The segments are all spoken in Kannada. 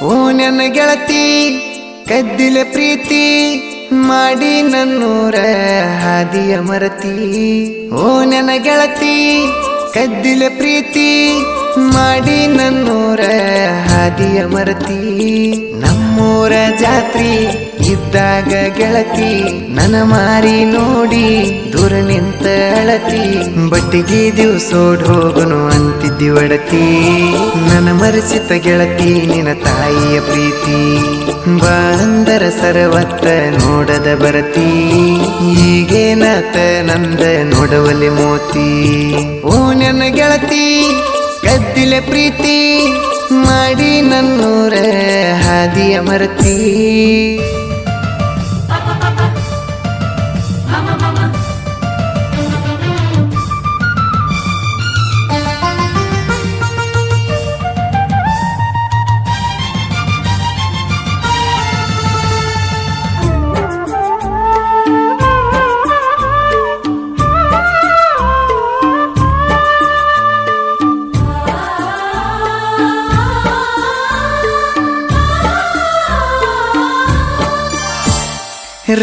ಓ ನನ್ನ ಗೆಳತಿ ಕದ್ದಿಲ ಪ್ರೀತಿ ಮಾಡಿ ನನ್ನೂರ ಹಾದಿಯ ಮರತಿ. ಓ ನನ್ನ ಗೆಳತಿ ಕದ್ದಿಲ ಪ್ರೀತಿ ಮಾಡಿ ನನ್ನೂರ ಹಾದಿಯ ಮರತಿ. ನಮ್ಮೂರ ಜಾತ್ರಿ ಇದ್ದಾಗ ಗೆಳತಿ ನನ್ನ ಮಾರಿ ನೋಡಿ ದೂರ ನಿಂತ ಅಳತಿ. ಬಟ್ಟಿಗೆ ದಿವ್ಸೋಡ್ ಹೋಗನು ಅಂತಿದ್ದಿ ಒಡತಿ. ನನ್ನ ಮರೆಸಿತ ಗೆಳತಿ ನಿನ್ನ ತಾಯಿಯ ಪ್ರೀತಿ. ಬಾಂದರ ಸರವತ್ತ ನೋಡದ ಬರತಿ. ಈಗೇನಾತ ನಂದ ನೋಡವಲ್ಲಿ ಮೋತಿ. ಓ ನನ್ನ ಗೆಳತಿ ಕದ್ದಿಲೆ ಪ್ರೀತಿ ಮಾಡಿ ನನ್ನೂರ ಹಾದಿಯ ಮರತಿ.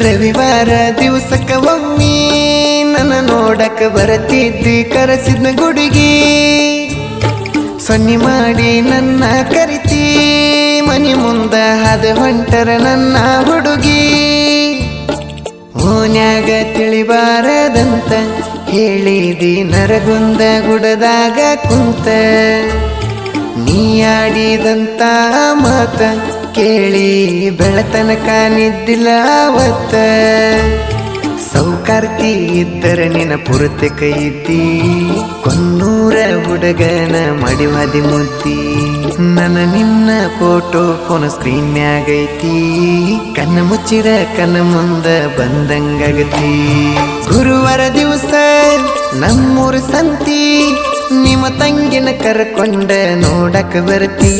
ರವಿವಾರ ದಿವಸಕ್ಕ ಒಮ್ಮೆ ನನ್ನ ನೋಡಕ ಬರತಿದ್ದಿ ಕರೆಸಿದ್ನ ಗುಡುಗಿ. ಸೊನ್ನಿ ಮಾಡಿ ನನ್ನ ಕರಿತಿ ಮನಿ ಮುಂದ ಹಾದ ಹೊಂಟರ ನನ್ನ ಹುಡುಗಿ. ಓನ್ಯಾಗ ತಿಳಿಬಾರದಂತ ಹೇಳಿದಿ ನರಗುಂದ ಗುಡದಾಗ ಕುಂತ. ನೀ ಆಡಿದಂತ ಮಾತ ಕೇಳಿ ಬೆಳತನಕ ನಿದ್ದಿಲ್ಲ ಅವತ್ತ. ಸೌಕಾರ್ತಿ ಇದ್ದರ ನಿನ್ನ ಪುರತೆ ಕೈ ಇದ್ದಿ. ಕೊನ್ನೂರ ಹುಡುಗನ ಮಡಿವಾದಿ ಮುದ್ದಿ. ನನ್ನ ನಿನ್ನ ಫೋಟೋ ಫೋನ್ ಸ್ಕ್ರೀನ್ ಮ್ಯಾಗೈತಿ. ಕಣ್ಣ ಮುಚ್ಚಿರ ಕಣ್ಣ ಮುಂದ ಬಂದಂಗಾಗತಿ. ಗುರುವಾರ ದಿವಸ ನಮ್ಮೂರ ಸಂತಿ ನಿಮ್ಮ ತಂಗಿನ ಕರ್ಕೊಂಡ ನೋಡಕ ಬರ್ತಿ.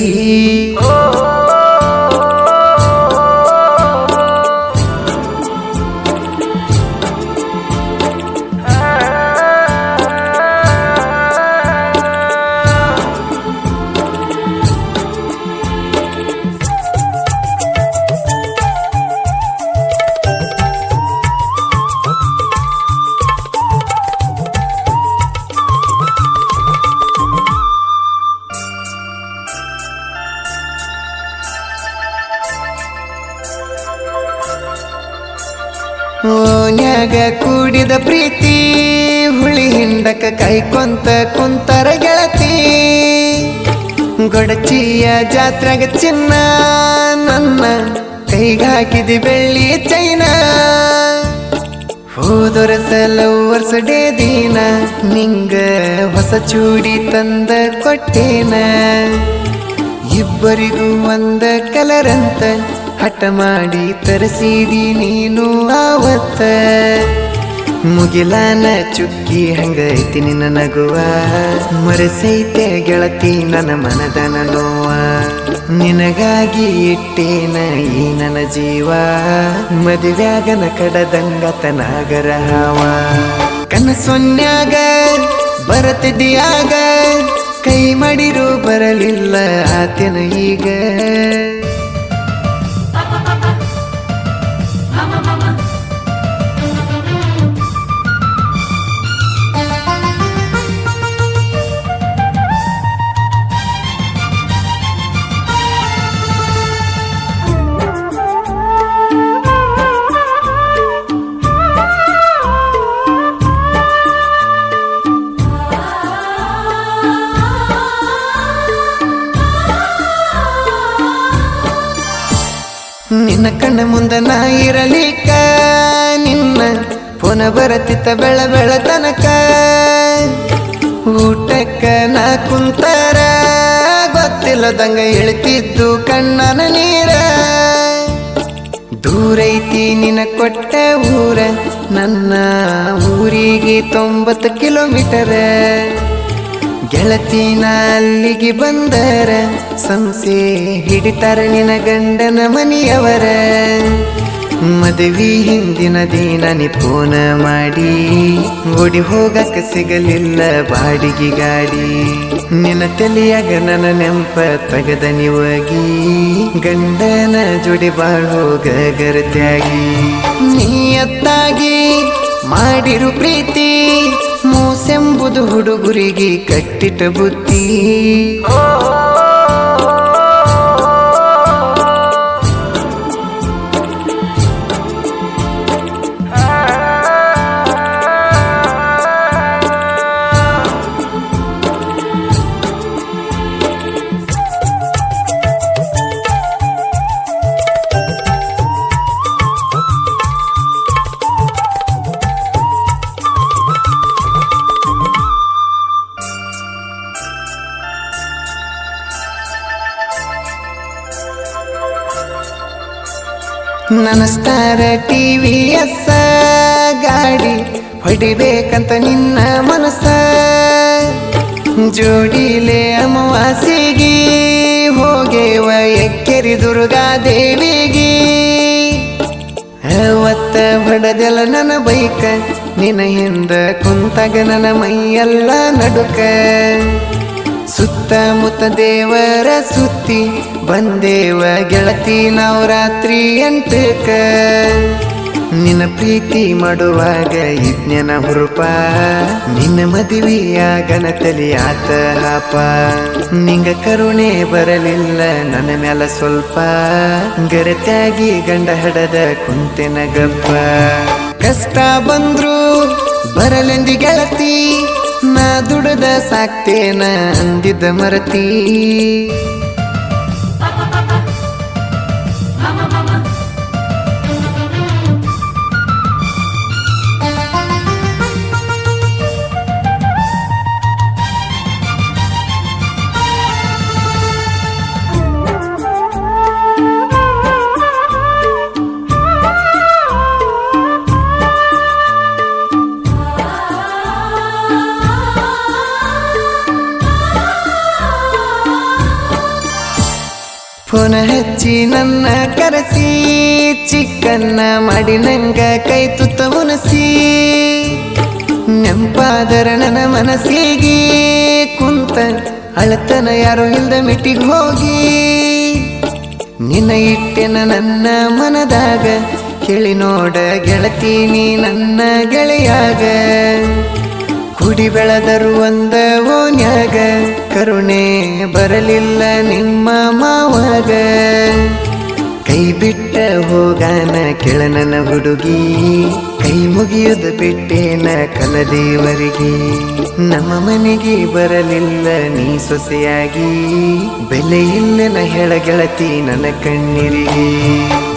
ಓನ್ಯಾಗ ಕೂಡಿದ ಪ್ರೀತಿ ಹುಳಿ ಹಿಂಡಕ ಕೈಕೊಂತ ಕುಂತರ ಗೆಳತಿ. ಗೊಡಚಿಯ ಜಾತ್ರೆಗ ಚಿನ್ನ ನನ್ನ ಕೈಗಾಕಿದಿ ಬೆಳ್ಳಿ ಚೈನ. ಹೋದೊರಸ ಲವ್ವರ್ಸ್ ಡೇ ದಿನ ನಿಂಗ ಹೊಸ ಚೂಡಿ ತಂದ ಕೊಟ್ಟೇನ. ಇಬ್ಬರಿಗೂ ಒಂದ ಕಲರ್ ಅಂತ ಹಠ ಮಾಡಿ ತರಿಸಿದಿ ನೀನು ಆವತ್ತ. ಮುಗಿಲಾನ ಚುಕ್ಕಿ ಹಂಗೈತಿ ನಿನ್ನ ನಗುವ. ಮರೆಸೈತೆ ಗೆಳತಿ ನನ್ನ ಮನದನ ನೋವ. ನಿನಗಾಗಿ ಇಟ್ಟೇನ ಈ ನನ್ನ ಜೀವ. ಮದುವ್ಯಾಗನ ಕಡದಂಗತನಾಗರ ಹಾವ. ಕನಸೊನ್ಯಾಗ ಬರತಿದ್ಯಾಗ ಕೈ ಮಾಡಿರು ಬರಲಿಲ್ಲ ಆತನ ಈಗ. ನಿನ್ನ ಕಣ್ಣ ಮುಂದ ನಾ ಇರಲಿಕ್ಕ ನಿನ್ನ ಪುನ ಬರತಿತ್ತ ಬೆಳ ಬೆಳತನಕ. ಊಟಕ್ಕ ನಾ ಕುಂತರ ಗೊತ್ತಿಲ್ಲದಂಗ ಇಳ್ತಿದ್ದು ಕಣ್ಣನ ನೀರ. ದೂರೈತಿ ನಿನ್ನ ಕೊಟ್ಟ ಊರ ನನ್ನ ಊರಿಗೆ 90 ಕಿಲೋಮೀಟರ್. ಗೆಳತಿನ ಅಲ್ಲಿಗೆ ಬಂದರ ಸಂಸೆ ಹಿಡಿತಾರ ನಿನ್ನ ಗಂಡನ ಮನೆಯವರ. ಮದುವೆ ಹಿಂದಿನ ದಿನ ನೀ ಫೋನ ಮಾಡಿ ಓಡಿ ಹೋಗಕ್ಕ ಸಿಗಲಿಲ್ಲ ಬಾಡಿಗೆ ಗಾಡಿ ನಿನ್ನ ತಲೆಯಾಗ ನನ್ನ ನೆಂಪ ತಗದ ನೀವಾಗಿ ಗಂಡನ ಜೋಡಿ ಬಾಳೋಗ ಗರತ್ಯಾಗಿ ನೀಯತ್ತಾಗಿ ಮಾಡಿರು ಪ್ರೀತಿ ಮೂಸೆಂಬುದು ಹುಡುಗುರಿಗೆ ಕಟ್ಟಿಟ್ಟ ಬುದ್ಧಿ ನನ್ನ ಸ್ಟಾರ TVS ಗಾಡಿ ಹೊಡಿಬೇಕಂತ ನಿನ್ನ ಮನಸ್ಸ ಜೋಡಿಲೆ ಅಮಾವಾಸ್ಯೆಗೆ ಹೋಗೇವ ಎಕ್ಕೆರಿ ದುರ್ಗಾದೇವಿಗೆ ಅವತ್ತ ಹೊಡೆದೆಲ್ಲ ನನ್ನ ಬೈಕ ನಿನ್ನ ಹಿಂದ ಕುಂತಾಗ ನನ್ನ ಮೈಯೆಲ್ಲ ನಡುಕ ಸುತ್ತಮುತ್ತ ದೇವರ ಸುತ್ತಿ ಬಂದೇವ ಗೆಳತಿ ನಾವು ರಾತ್ರಿ 8ಕ್ಕ ನಿನ್ನ ಪ್ರೀತಿ ಮಾಡುವಾಗ ಇಜ್ಞಾನ ಹುರುಪ ನಿನ್ನ ಮದುವೆಯಾಗನ ತಲಿ ಆತ ಹಾಪ ನಿಂಗ ಕರುಣೆ ಬರಲಿಲ್ಲ ನನ್ನ ಮ್ಯಾಲ ಸ್ವಲ್ಪ ಗರತ್ಯಾಗಿ ಗಂಡ ಹಡದ ಕುಂತೆನ ಗಪ್ಪ ಕಷ್ಟ ಬಂದ್ರು ಬರಲೆಂದಿ ಗೆಳತಿ ನಾ ದುಡದ ಸಾಕ್ತೇನ ಅಂದಿದ್ದ ಮರತಿ ಫೋನ ಹಚ್ಚಿ ನನ್ನ ಕರೆಸಿ ಚಿಕ್ಕನ್ನ ಮಾಡಿ ನಂಗ ಕೈ ತುತ್ತ ಉಣಸಿ ನೆಂಪಾದರ ನನ್ನ ಮನಸ್ಸಿಗೆ ಕುಂತ ಅಳತನ ಯಾರೋ ಇಲ್ದ ಮಿಟ್ಟಿಗೆ ಹೋಗಿ ನಿನ್ನ ಇಟ್ಟೆನ ನನ್ನ ಮನದಾಗ ಕೇಳಿ ನೋಡ ಗೆಳತೀನಿ ನನ್ನ ಗೆಳೆಯಾಗ ಕುಡಿ ಬೆಳೆದರು ಒಂದ ಓನ್ಯಾಗ ಕರುಣೆ ಬರಲಿಲ್ಲ ನಿಮ್ಮ ಮಾವಾಗ ಕೈ ಬಿಟ್ಟ ಹೋಗಾನ ಕೆಳನನ ಹುಡುಗಿ ಕೈ ಮುಗಿಯುದು ಬಿಟ್ಟೇನ ಕಲದೇವರಿಗೆ ನಮ್ಮ ಮನೆಗೆ ಬರಲಿಲ್ಲ ನೀ ಸೊಸೆಯಾಗಿ ಬೆಲೆ ಇಲ್ಲನ ಹೇಳ ಗೆಳತಿ ನನ್ನ ಕಣ್ಣೀರಿಗೆ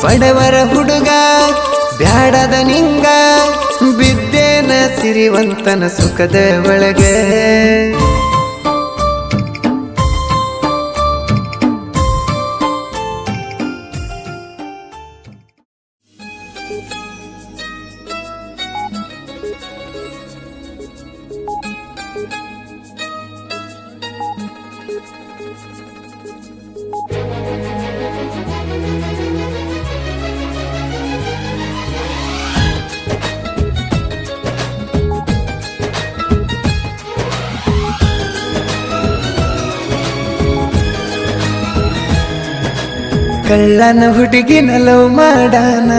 ಬಡವರ ಹುಡುಗ ಬ್ಯಾಡದ ನಿಂಗ ಬಿದ್ದೇನ ಸಿರಿವಂತನ ಸುಖದ ಒಳಗ ಕಳ್ಳನ ಹುಡುಗಿನ ಲವ್ ಮಾಡಾನ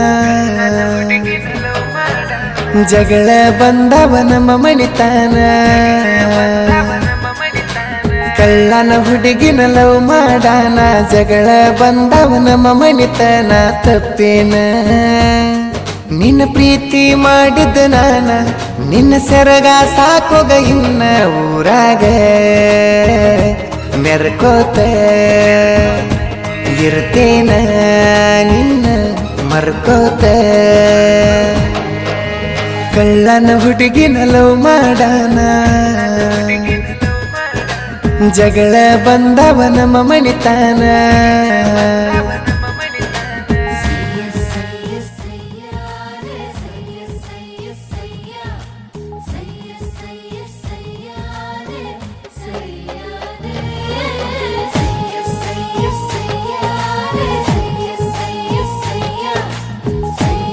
ಜಗಳ ಬಂದವ ನಮ್ಮ ಮಣಿತಾನ ಕಳ್ಳನ ಹುಡುಗಿನ ಲವ್ ಮಾಡಾನ ಜಗಳ ಬಂದವ ನಮ್ಮ ಮಣಿತಾನ ತಪ್ಪೇನ ನಿನ್ನ ಪ್ರೀತಿ ಮಾಡಿದ್ದ ನಾನ ನಿನ್ನ ಸೆರಗ ಸಾಕೋಗ ಇನ್ನ ಊರಾಗ ಮೆರ್ಕೋತ ಇರ್ತೇನ ನಿನ್ನ ಮರ್ಕೋತ ಕಳ್ಳನ ಹುಡುಗಿನ ಲವ್ ಮಾಡಾನ ಜಗಳ ಬಂದವ ನಮ್ಮ ಮಣಿತಾನ Say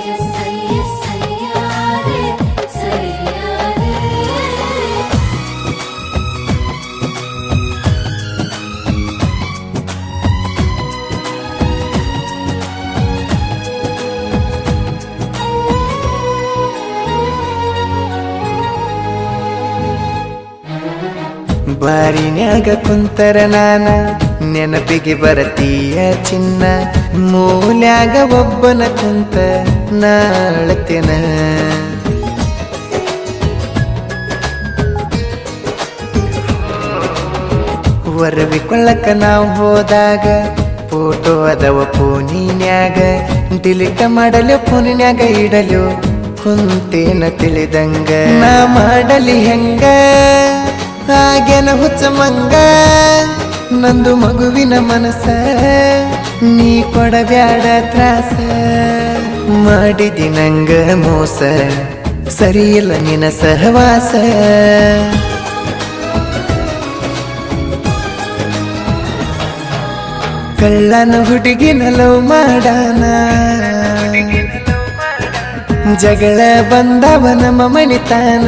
ಬಾರಿನ್ಯಾಗ ಕುಂತರ ನಾನ ನೆನಪಿಗೆ ಬರತೀಯ ಚಿನ್ನ ಮೂಲ್ಯಾಗ ಒಬ್ಬನ ಕುಂತ ನಾಳತೆನ ವರವಿಕೊಳ್ಳಕ ನಾವು ಹೋದಾಗ ಫೋಟೋ ಅದವ ಫೋನಿನ್ಯಾಗ ಡಿಲೀಟ್ ಮಾಡಲು ಫೋನಿನ್ಯಾಗ ಇಡಲು ಕುಂತೇನ ತಿಳಿದಂಗ ನಾ ಮಾಡಲಿ ಹೆಂಗ ಹಾಗೆನ ಹುಚ್ಚ ಮಂಗ ನಂದು ಮಗುವಿನ ಮನಸ ನೀ ಕೊಡಬ್ಯಾಡ ತ್ರಾಸ ಮಾಡಿದಿ ನಂಗ ಮೋಸ ಸರಿಯಿಲ್ಲ ನಿನ ಸಹವಾಸ ಕಳ್ಳನ ಹುಡುಗಿನ ಲವ್ ಮಾಡಾನ ಜಗಳ ಬಂದವ ನಮ್ಮ ಮಣಿತಾನ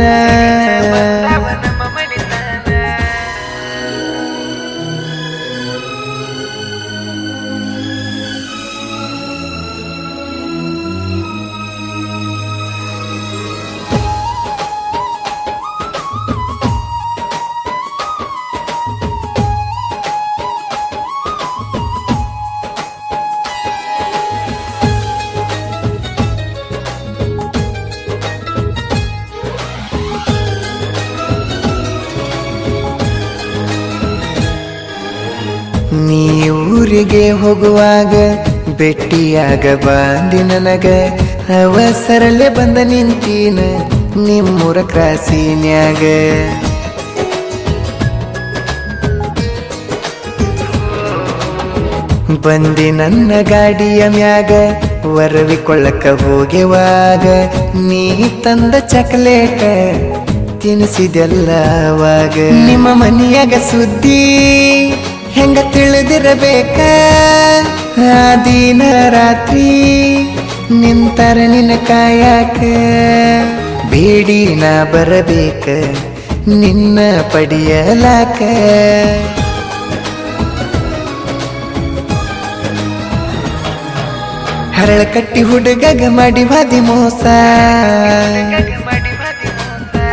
ನೀ ಊರಿಗೆ ಹೋಗುವಾಗ ಭೇಟಿಯಾಗ ಬಂದಿ ನನಗ ಅವಸರಲ್ಲೇ ಬಂದ ನಿಂತೀನ ನಿಮ್ಮೂರ ಕ್ರಾಸಿನ್ಯಾಗ ಬಂದಿ ನನ್ನ ಗಾಡಿಯ ಮ್ಯಾಗ ವರವಿಕೊಳ್ಳಕ ಹೋಗೆವಾಗ ನೀ ತಂದ ಚಾಕ್ಲೇಟ ತಿನ್ನಿಸಿದೆಲ್ಲ ಅವಾಗ ನಿಮ್ಮ ಮನೆಯಾಗ ಸುದ್ದಿ ಹೆಂಗ ತಿಳಿದಿರಬೇಕ ಆ ದಿನ ರಾತ್ರಿ ನಿಂತರ ನಿನ್ನ ಕಾಯಾಕ ಬೇಡಿ ನಾ ಬರಬೇಕ ನಿನ್ನ ಪಡಿಯಲಾಕ ಹರಳ ಕಟ್ಟಿ ಹುಡುಗಗ ಮಾಡಿ ವಾದಿ ಮೋಸ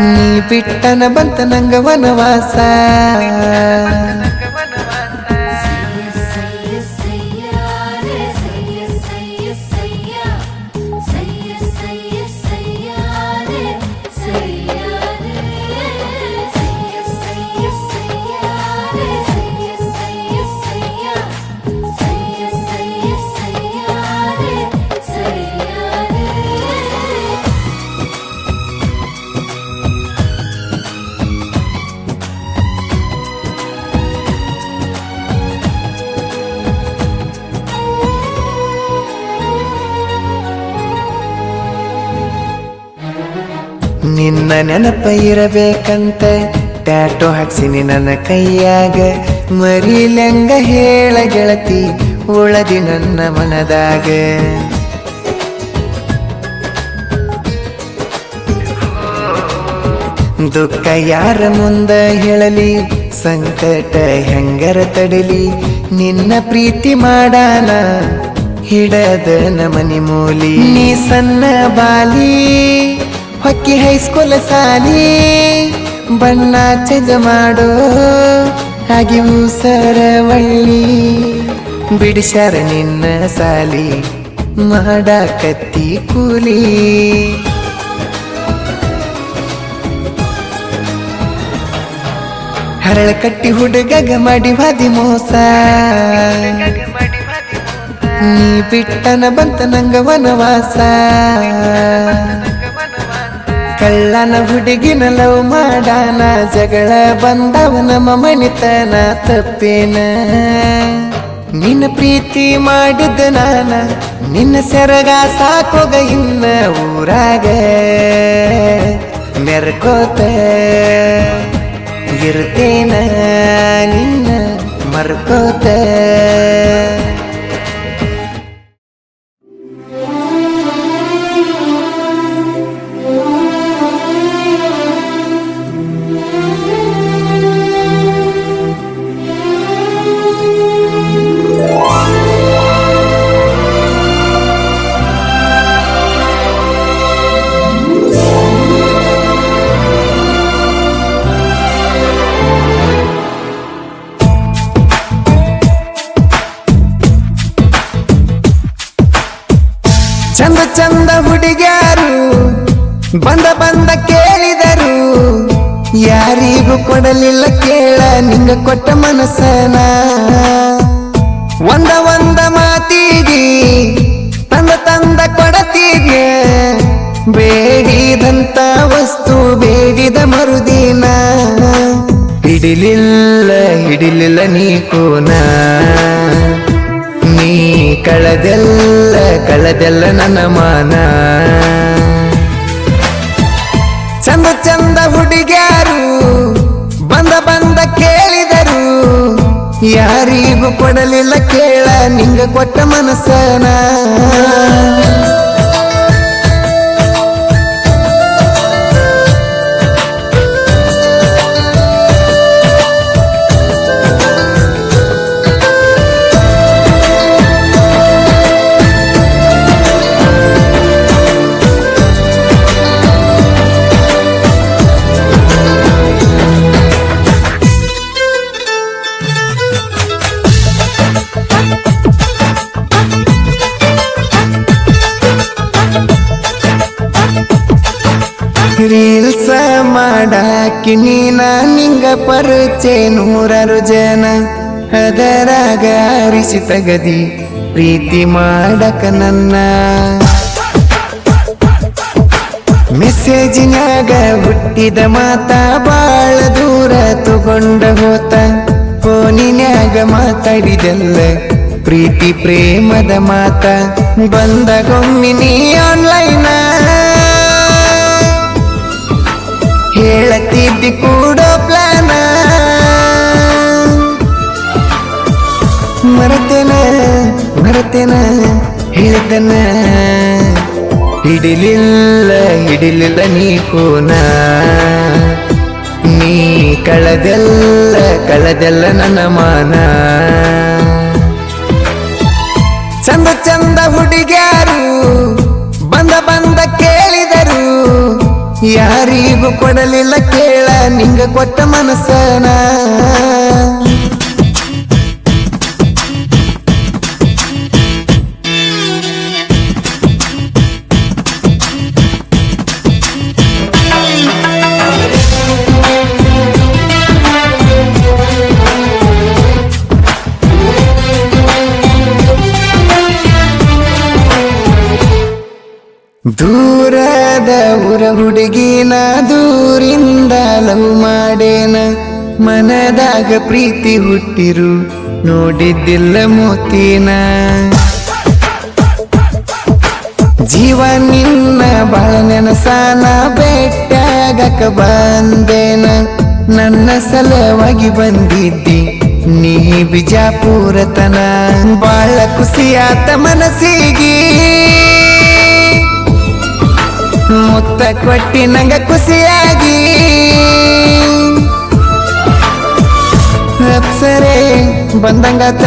ನೀ ಬಿಟ್ಟನ ಬಂತ ನಂಗ ವನವಾಸ ನಿನ್ನ ನೆನಪ ಇರಬೇಕಂತ ಟ್ಯಾಟೋ ಹಾಕ್ಸಿನಿ ನನ್ನ ಕೈಯಾಗ ಮರಿಲೆಂಗ ಹೇಳ ಗೆಳತಿ ಉಳದಿ ನನ್ನ ಮನದಾಗ ದುಃಖ ಯಾರ ಮುಂದ ಹೇಳಲಿ ಸಂಕಟ ಹೆಂಗರ ತಡಲಿ ನಿನ್ನ ಪ್ರೀತಿ ಮಾಡಾನ ಹಿಡದ ನಮನಿ ಮೂಲಿ ನೀ ಸಣ್ಣ ಬಾಲಿ ಹೊಕ್ಕಿ ಹೈಸ್ಕೂಲ ಸಾಲಿ ಬಣ್ಣ ಚಜ ಮಾಡೋ ಹಾಗೆ ಸರವಳ್ಳಿ ಬಿಡಿಸ್ಯಾರ ನಿನ್ನ ಸಾಲಿ ಮಾಡಾಕತ್ತಿ ಕೂಲಿ ಹರಳ ಕಟ್ಟಿ ಹುಡುಗಗ ಮಾಡಿ ವಾದಿ ಮೋಸ ನೀ ಬಿಟ್ಟನ ಬಂತ ನಂಗ ವನವಾಸ ಕಳ್ಳನ ಹುಡುಗಿನ ಲವ್ ಮಾಡಾನ ಜಗಳ ಬಂದವ ನಮ್ಮ ಮಣಿತನ ತಪ್ಪೇನ ನಿನ್ನ ಪ್ರೀತಿ ಮಾಡಿದ್ದ ನಾನ ನಿನ್ನ ಸೆರಗ ಸಾಕೋಗ ಇನ್ನ ಊರಾಗ ಮೆರ್ಕೋತ ಇರ್ತೇನ ನಿನ್ನ ಮರ್ಕೋತ ಚಂದ ಚಂದ ಹುಡುಗ್ಯಾರು ಬಂದ ಬಂದ ಕೇಳಿದರು, ಯಾರಿಗೂ ಕೊಡಲಿಲ್ಲ ಕೇಳ ನಿಂಗ ಕೊಟ್ಟ ಮನಸ್ಸನ. ಒಂದ ಮಾತಿಗೆ ತಂದ ತಂದ ಕೊಡತಿದ್ಯ, ಬೇಡಿದಂತ ವಸ್ತು ಬೇಡಿದ ಮರುದಿನ. ಹಿಡಿಲಿಲ್ಲ ನೀ ಕೂನ, ನೀ ಕಳದೆಲ್ಲ ನನ್ನ ಮಾನ. ಚಂದ ಚಂದ ಹುಡುಗ್ಯಾರು ಬಂದ ಬಂದ ಕೇಳಿದರು, ಯಾರಿಗೂ ಕೊಡಲಿಲ್ಲ ಕೇಳ ನಿಂಗ ಕೊಟ್ಟ ಮನಸ್ಸನ. ರೀಲ್ಸ ಮಾಡಾಕಿ ನೀನ ನಿಂಗ ಪರಿಚಯ ನೂರಾರು ಜನ, ಅದರಾಗ ಆರಿಸಿ ತಗದಿ ಪ್ರೀತಿ ಮಾಡಕ ನನ್ನ. ಮೆಸೇಜಿನಾಗ ಹುಟ್ಟಿದ ಮಾತ ಬಾಳ ದೂರ ತಗೊಂಡ ಹೋತ, ಫೋನಿನ್ಯಾಗ ಮಾತಾಡಿದೆಲ್ಲ ಪ್ರೀತಿ ಪ್ರೇಮದ ಮಾತ. ಬಂದಗೊಮ್ಮಿ ನೀ ಆನ್ಲೈನ ಹೇಳತಿದ್ದಿ ಕೂಡೋ ಪ್ಲಾನ, ಮರತೇನ ಹೇಳ್ತನ. ಹಿಡಿಲಿಲ್ಲ ನೀ ಕೂನ, ನೀ ಕಳದೆಲ್ಲ ನನ್ನ ಮಾನ. ಚಂದ ಚಂದ ಹುಡುಗ್ಯಾರು ಬಂದ ಬಂದ ಕೇಳಿದರು, ಯಾರಿಗೂ ಕೊಡಲಿಲ್ಲ ಕೇಳ ನಿಂಗ ಕೊಟ್ಟ ಮನಸ್ಸನ. ದೂರದ ಊರ ಹುಡುಗಿನ ದೂರಿಂದ ಲವ್ ಮಾಡೇನ, ಮನದಾಗ ಪ್ರೀತಿ ಹುಟ್ಟಿರು ನೋಡಿದ್ದಿಲ್ಲ ಮೋತಿನ. ಜೀವ ನಿನ್ನ ಬಾಳ ನೆನಸಾನ ಬೆಟ್ಟಾಗಕ ಬಂದೇನ, ನನ್ನ ಸಲವಾಗಿ ಬಂದಿದ್ದಿ ನೀ ಬಿಜಾಪುರತನ. ಬಾಳ ಖುಷಿಯಾತ ಮನಸ್ಸಿಗೆ ಮುತ್ತ ಕೊಟ್ಟಿ ನಂಗ ಖುಷಿಯಾಗಿ, ಅಪ್ಸರೆ ಬಂದಂಗಾತ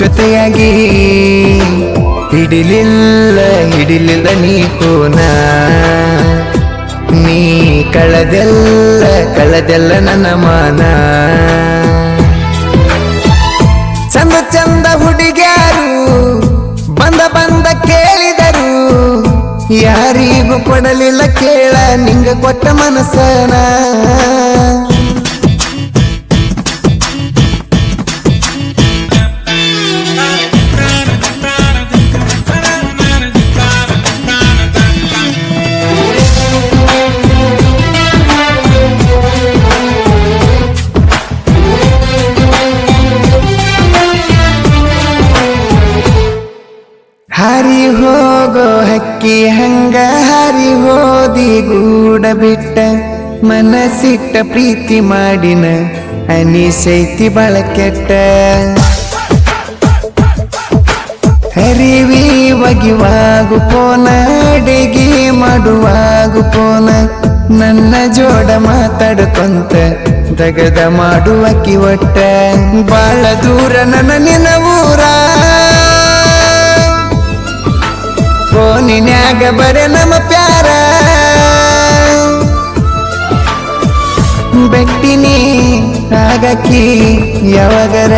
ಜೊತೆಯಾಗಿ. ಹಿಡಿಲಿಲ್ಲ ನೀ ಕೂನ, ನೀ ಕಳದೆಲ್ಲ ನನ್ನ ಮಾನ. ಚಂದ ಚಂದ ಹುಡುಗ್ಯಾರು ಬಂದ ಬಂದ ಕೇಳಿದರು, ಯಾರಿಗೂ ಕೊಡಲಿಲ್ಲ ಕೇಳ ನಿಂಗ ಕೊಟ್ಟ ಮನಸ್ಸನ. ಹಾರಿ ಹೋಗೋ ಹಕ್ಕಿ ಹಂಗ ಹಾರಿ ಹೋದಿ ಗೂಡ ಬಿಟ್ಟ, ಮನಸ್ಸಿಟ್ಟ ಪ್ರೀತಿ ಮಾಡಿನ ಅನಿಸೈತಿ ಬಾಳ ಕೆಟ್ಟ. ಹರಿವಿ ಒಗಿವಾಗು ಪೋನ ಅಡಿಗೆ ಮಾಡುವಾಗು ಪೋನ, ನನ್ನ ಜೋಡ ಮಾತಾಡ್ಕೊಂತ ದಗದ ಮಾಡುವಕಿ ಒಟ್ಟ. ಬಾಳ ದೂರ ನನ್ನ ನಿನ್ನ ಊರ, ಫೋನಿನ್ಯಾಗ ಬರೆ ನಮ್ಮ ಪ್ಯಾರ. ಬೆಟ್ಟಿನಿ ಆಗಕ್ಕಿ ಯಾವಾಗರ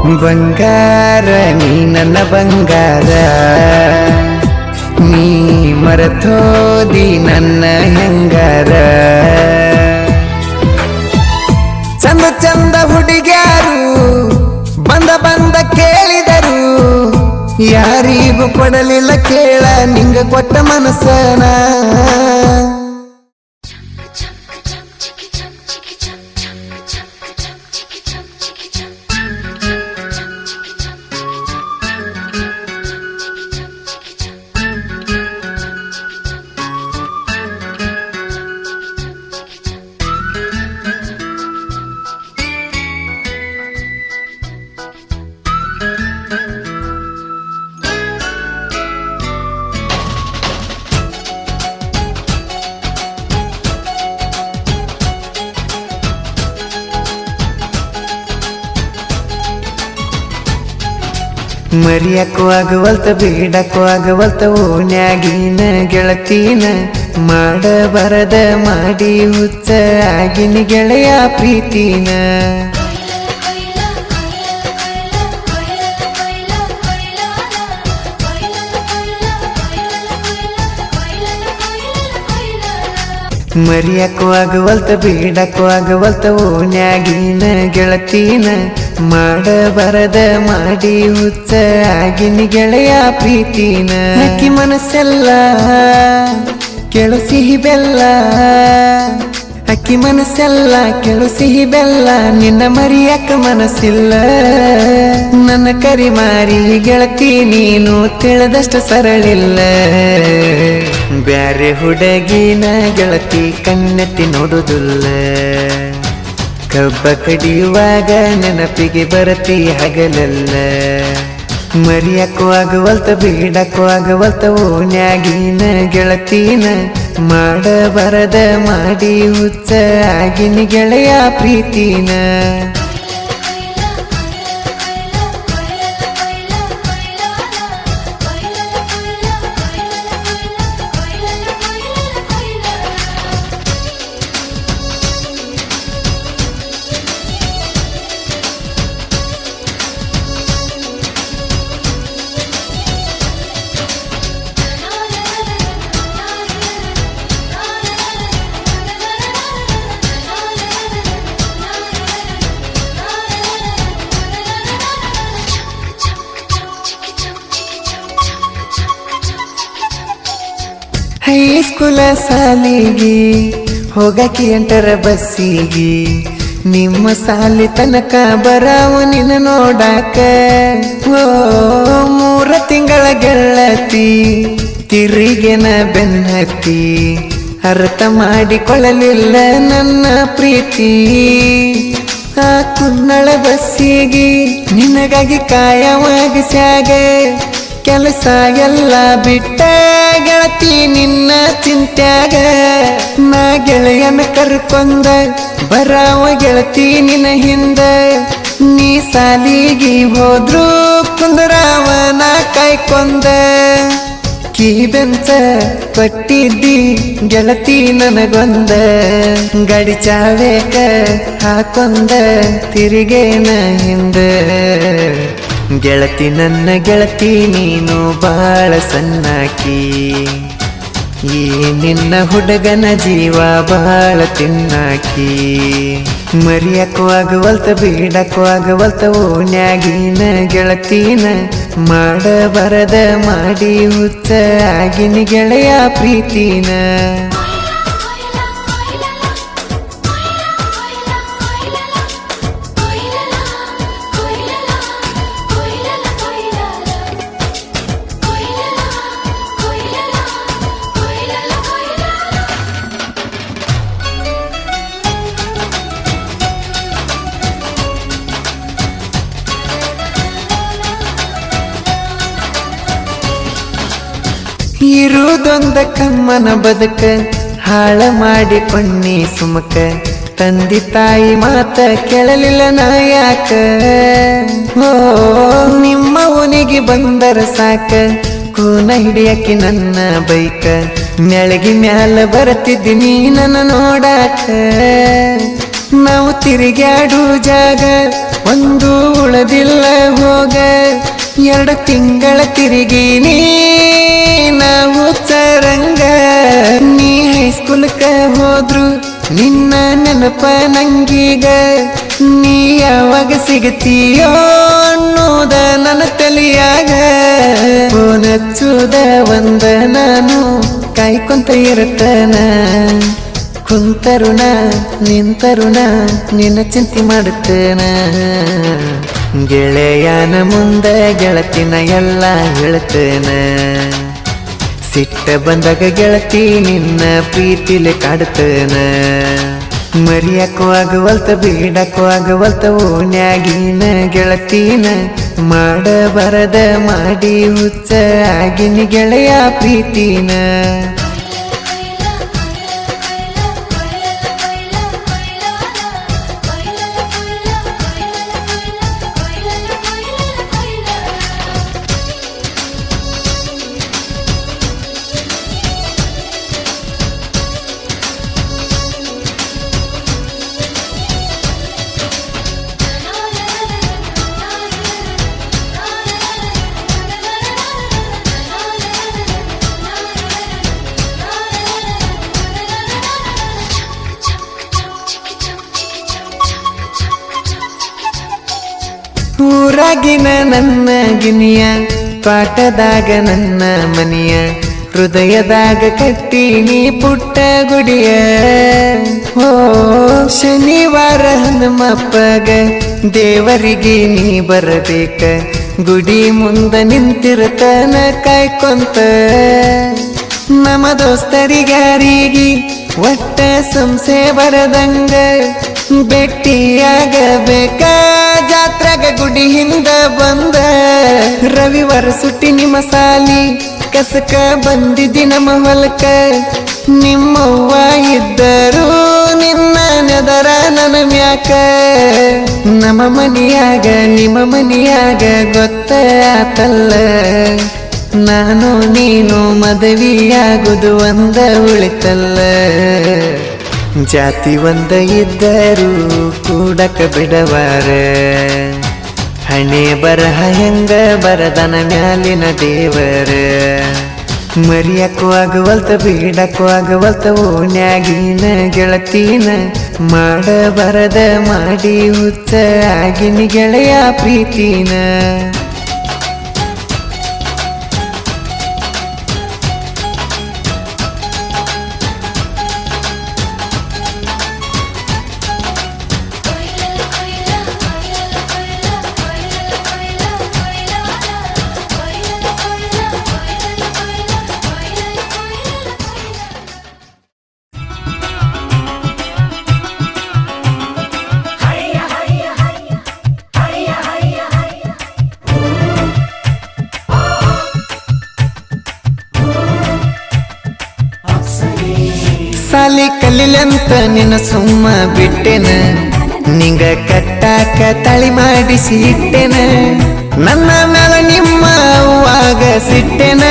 ಬಂಗಾರ ನೀ ನನ್ನ ಬಂಗಾರ, ನೀ ಮರೆತೋದಿ ನನ್ನ ಹೆಂಗಾರ. ಚಂದ ಚಂದ ಹುಡುಗ್ಯಾರು ಬಂದ ಕೇಳಿದರು, ಯಾರಿಗೂ ಕೊಡಲಿಲ್ಲ ಕೇಳ ನಿಂಗ ಕೊಟ್ಟ ಮನಸ್ಸನ. ಮರಿಯಕ್ಕೂ ಆಗವಲ್ತ ಬೇಡಕ್ಕೂ ಆಗವಲ್ತ ಓಣ್ಯಾಗಿನ ಗೆಳತೀನ, ಮಾಡಬಾರದ ಮಾಡಿ ಹುಚ್ಚ ಆಗಿನ ಗೆಳೆಯ ಪ್ರೀತಿನ. ಮರಿಯಕ್ಕೂ ಆಗವಲ್ತ ಬೇಡಕ್ಕೂ ಆಗವಲ್ತ ಓಣ್ಯಾಗಿನ ಗೆಳತೀನ, ಮಾಡಬಾರದ ಮಾಡಿ ಹುಚ್ಚ ಆಗಿನ ಗೆಳೆಯ ಪ್ರೀತಿನ. ಅಕ್ಕಿ ಮನಸ್ಸೆಲ್ಲ ಕೆಳು ಸಿಹಿ ಬೆಲ್ಲ, ಅಕ್ಕಿ ಮನಸ್ಸೆಲ್ಲ ಕೆಳು ಸಿಹಿ ಬೆಲ್ಲ, ನಿನ್ನ ಮರಿಯಕ್ಕ ಮನಸ್ಸಿಲ್ಲ. ನನ್ನ ಕರಿ ಮಾರಿ ಗೆಳತಿ ನೀನು ತಿಳಿದಷ್ಟ ಸರಳಿಲ್ಲ. ಬ್ಯಾರೆ ಹುಡುಗಿನ ಗೆಳತಿ ಕಣ್ಣೆತ್ತಿ ನೋಡುದಿಲ್ಲ, ಕಬ್ಬ ಕಡಿಯುವಾಗ ನೆನಪಿಗೆ ಬರತಿ ಹಗಲೆಲ್ಲ. ಮರಿಯಕ್ಕೂ ಆಗವಲ್ತ ಬೇಡಕ್ಕೂ ಆಗವಲ್ತ ಓಣ್ಯಾಗಿನ ಗೆಳತೀನ, ಮಾಡಬಾರದ ಮಾಡಿ ಹುಚ್ಚ ಆಗಿನ ಗೆಳೆಯ ಪ್ರೀತಿನ. ಹೈಸ್ಕೂಲ ಸಾಲಿಗೆ ಹೋಗಕ್ಕೆ ಎಂಟರ ಬಸ್ಸಿಗೆ, ನಿಮ್ಮ ಸಾಲಿ ತನಕ ಬರಾವ ನಿನ್ನ ನೋಡಾಕ. ಓ 3 ತಿಂಗಳ ಗೆಳತಿ ತಿರಿಗೆನ ಬೆನ್ನತ್ತಿ, ಅರ್ಥ ಮಾಡಿಕೊಳ್ಳಲಿಲ್ಲ ನನ್ನ ಪ್ರೀತಿ. ಆ ಕುನ್ನಳ ಬಸ್ಸಿಗೆ ನಿನಗಾಗಿ ಕಾಯವಾಗಿಸ್ಯಾಗ, ಕೆಲಸ ಎಲ್ಲ ಬಿಟ್ಟ ಗೆಳತಿ ನಿನ್ನ ಚಿಂತ್ಯಾಗ. ನಾ ಗೆಳೆಯನ ಕರ್ಕೊಂಡ ಬರಾವ ಗೆಳತಿ ನಿನ್ನ ಹಿಂದ, ನೀ ಸಾಲಿಗೆ ಹೋದ್ರು ಕುಂದರಾವ ನಾ ಕಾಯ್ಕೊಂಡ. ಕೀ ಬೆಂಚ ಕೊಟ್ಟಿದ್ದಿ ಗೆಳತಿ ನನಗೊಂದ, ಗಾಡಿ ಚಾವೇಕ ಹಾಕೊಂದ ತಿರುಗೇನ ಹಿಂದ. ಗೆಳತಿ ನನ್ನ ಗೆಳತಿ ನೀನು ಬಾಳ ಸಣ್ಣಾಕಿ, ಈ ನಿನ್ನ ಹುಡುಗನ ಜೀವ ಬಾಳ ತಿನ್ನಾಕಿ. ಮರಿಯಕ್ಕೂ ಆಗವಲ್ತ ಬೇಡಕ್ಕೂ ಆಗವಲ್ತ ಓಣ್ಯಾಗಿನ ಗೆಳತೀನ, ಮಾಡಬಾರದ ಮಾಡಿ ಹುಚ್ಚ ಆಗಿನ ಗೆಳೆಯ ಪ್ರೀತಿನ. ಇರುವುದೊಂದ ಕಮ್ಮನ ಬದುಕ ಹಾಳ ಮಾಡಿ ಪಣ್ಣಿ ಸುಮಕ, ತಂದಿ ತಾಯಿ ಮಾತ ಕೇಳಲಿಲ್ಲ ನಾ ಯಾಕ. ಓ ನಿಮ್ಮ ಓನಿಗೆ ಬಂದರ ಸಾಕ, ಕೂನ ಹಿಡಿಯಕ್ಕೆ ನನ್ನ ಬೈಕ, ಮೆಳಗಿ ಮ್ಯಾಲ ಬರತಿದ್ದೀನಿ ನನ್ನ ನೋಡಾಕ. ನಾವು ತಿರುಗಾಡು ಜಾಗ ಒಂದು ಉಳದಿಲ್ಲ ಹೋಗ 2 ತಿಂಗಳ ತಿರುಗೀನಿ ನಾವು ಚರಂಗ ನೀ ಹೈಸ್ಕೂಲ್ಕ ಹೋದ್ರು ನಿನ್ನ ನೆನಪ ನಂಗೀಗ ನೀ ಯಾವಾಗ ಸಿಗತೀಯೋ ಅನ್ನೋದ ನನ್ನ ತಲೆಯಾಗ ಫೋನ್ ಹಚ್ಚುದ ಒಂದ ನಾನು ಕಾಯ್ಕೊಂತ ಇರತನ ಕುಂತರುಣ ನಿಂತರುಣ ನಿನ್ನ ಚಿಂತೆ ಮಾಡುತ್ತೇನ ಗೆಳೆಯನ ಮುಂದ ಗೆಳತಿನ ಎಲ್ಲ ಹೇಳ್ತೇನ ಸಿಟ್ಟ ಬಂದಾಗ ಗೆಳತಿ ನಿನ್ನ ಪ್ರೀತಿಲಿ ಕಾಡುತ್ತೇನ ಮರಿಯಕ್ಕೂ ಆಗವಲ್ತ ಬೀಡಕ್ಕೂ ಆಗವಲ್ತ ಓನ್ಯಾಗಿನ ಗೆಳತಿನ ಮಾಡಬಾರದ ಮಾಡಿ ಹುಚ್ಚ ಆಗಿನಿ ಗೆಳೆಯ ಪ್ರೀತಿನ ಊರಾಗಿನ ನನ್ನ ಗಿನಿಯ ಪಾಠದಾಗ ನನ್ನ ಮನಿಯ ಹೃದಯದಾಗ ಕಟ್ಟೀನಿ ಪುಟ್ಟ ಗುಡಿಯ ಓ ಶನಿವಾರ ಹನುಮಪ್ಪಗ ದೇವರಿಗೆ ನೀ ಬರಬೇಕ ಗುಡಿ ಮುಂದ ನಿಂತಿರತನ ಕಾಯ್ಕೊಂತ ನಮ್ಮ ದೋಸ್ತರಿಗಾರಿಗೆ ಒಟ್ಟ ಸಂಸೆ ಬರದಂಗ ಭೇಟಿಯಾಗಬೇಕ ಜಾತ್ರೆಗ ಗುಡಿ ಹಿಂದ ಬಂದ ರವಿವಾರ ಸುಟ್ಟಿ ನಿಮ್ಮ ಸಾಲಿ ಕಸಕ ಬಂದಿದ್ದಿ ನಮ್ಮ ಹೊಲಕ ನಿಮ್ಮವ್ವ ಇದ್ದರು ನಿನ್ನ ನೆದರ ನನ್ನ ಮ್ಯಾಕ ನಮ್ಮ ಮನಿಯಾಗ ನಿಮ್ಮ ಮನಿಯಾಗ ಗೊತ್ತ ಆತಲ್ಲ ನಾನು ನೀನು ಮದುವೆಯಾಗುದು ಒಂದ ಉಳಿತಲ್ಲ ಜಾತಿ ಒಂದ ಇದ್ದರೂ ಕೂಡಕ ಬಿಡವಾರ ಹಣೆ ಬರಹ ಹೆಂಗ ಬರದನ ಮ್ಯಾಲಿನ ದೇವರ ಮರಿಯಕ್ಕೂ ಆಗವಲ್ತ ಬೀಡಕ್ಕೂ ಆಗವಲ್ತ ಓನ್ಯಾಗಿನ ಗೆಳತಿನ ಮಾಡಬಾರದ ಮಾಡಿ ಹುಚ್ಚ ಆಗಿನಿ ಗೆಳೆಯ ಪ್ರೀತಿನ ಸಾಲಿ ಕಲಿಲಂತ ನಿನ್ನ ಸುಮ್ಮ ಬಿಟ್ಟೆನ ನಿಂಗ ಕಟ್ಟಾಕ ತಳಿ ಮಾಡಿಸಿ ಇಟ್ಟೆನ ನನ್ನ ಮ್ಯಾಲ ನಿಮ್ಮ ಅವ್ವಾಗ ಸಿಟ್ಟೆನ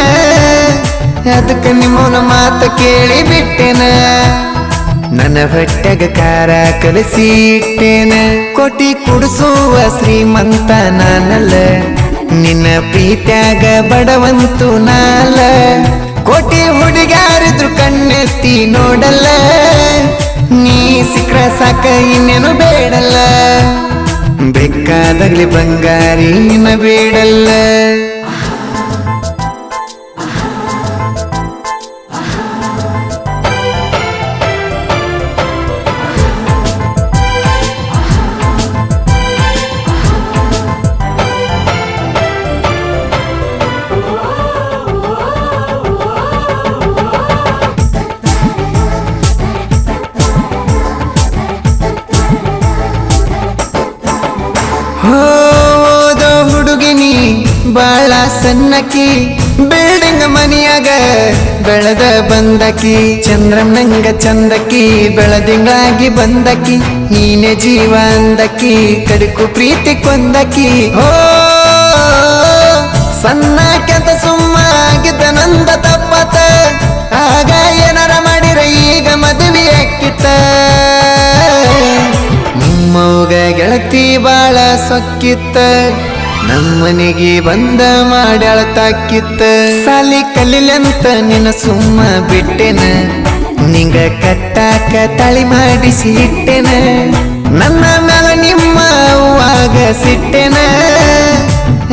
ಅದಕ್ಕ ನಿಮ್ಮನ ಮಾತು ಕೇಳಿ ಬಿಟ್ಟೆನ ನನ್ನ ಹೊಟ್ಟೆಗ ಖಾರ ಕಲಸಿ ಇಟ್ಟೆನ ಕೋಟಿ ಕುಡಿಸುವ ಶ್ರೀಮಂತ ನಾನಲ್ಲ ನಿನ್ನ ಪ್ರೀತ್ಯಾಗ ಬಡವಂತು ನಾಲ ಕೋಟಿ ಹುಡುಗಾರಿದ್ರು ಕಣ್ಣೆತ್ತಿ ನೋಡಲ್ಲ ನೀ ಸಿಕ್ರ ಸಾಕ ಇನ್ನೇನು ಬೇಡಲ್ಲ ಬೇಕಾದಾಗ್ಲಿ ಬಂಗಾರಿ ನಿನ್ನ ಬೇಡಲ್ಲ ಹೋದೋ ಹುಡುಗಿನಿ ಬಾಳ ಸಣ್ಣಕಿ ಬಿಲ್ಡಿಂಗ್ ಮನಿಯಾಗ ಬೆಳೆದ ಬಂದಕಿ ಚಂದ್ರನಂಗ ಚಂದಕಿ ಬೆಳದಿಂಗಾಗಿ ಬಂದಕಿ ನೀನೆ ಜೀವ ಅಂದಕಿ ಕಡುಕು ಪ್ರೀತಿ ಕೊಂದಕಿ ಹೋ ಸಣ್ಣಕ್ಕೆಂತ ಸುಮ್ಮ ಆಗಿದ್ದ ನಂದ ತಪ್ಪತ ಆಗ ಏನಾರ ಮಾಡಿರ ಈಗ ಮದುವೆ ಅಕ್ಕಿತ ನಿಮ್ಮ ಹುಡುಗ ಗೆಳತಿ ಬಾಳ ಸೊಕ್ಕಿತ್ತ ನಮ್ಮನೆಗೆ ಬಂದ ಮಾಡ್ಯಾಳತಾಕಿತ್ತ ಸಾಲಿ ಕಲಿಲಂತ ನಿನ್ನ ಸುಮ್ಮ ಬಿಟ್ಟೆನ ನಿಂಗ ಕಟ್ಟಾಕ ತಳಿ ಮಾಡಿಸಿ ಇಟ್ಟೆನ ನನ್ನ ಮ್ಯಾಲ ನಿಮ್ಮ ಅವ್ವಾಗ ಸಿಟ್ಟೆನ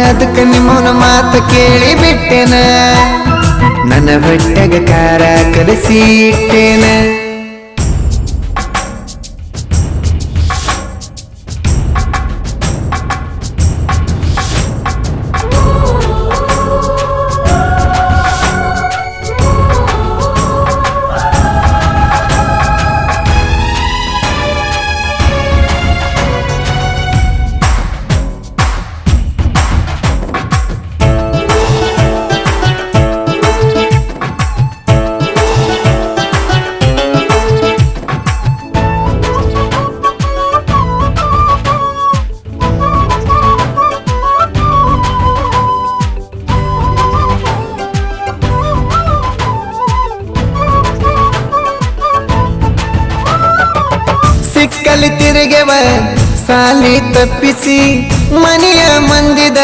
ಅದಕ್ಕ ನಿಮ್ಮವನ ಮಾತು ಕೇಳಿ ಬಿಟ್ಟೆನ ನನ್ನ ಹೊಟ್ಟೆಗ ಕಾರ ಕಲಸಿ ಇಟ್ಟೆನ ಸಿಕ್ಕಲಿ ತಿರುಗೆವ ಸಾಲಿ ತಪ್ಪಿಸಿ ಮನೆಯ ಮಂದಿದ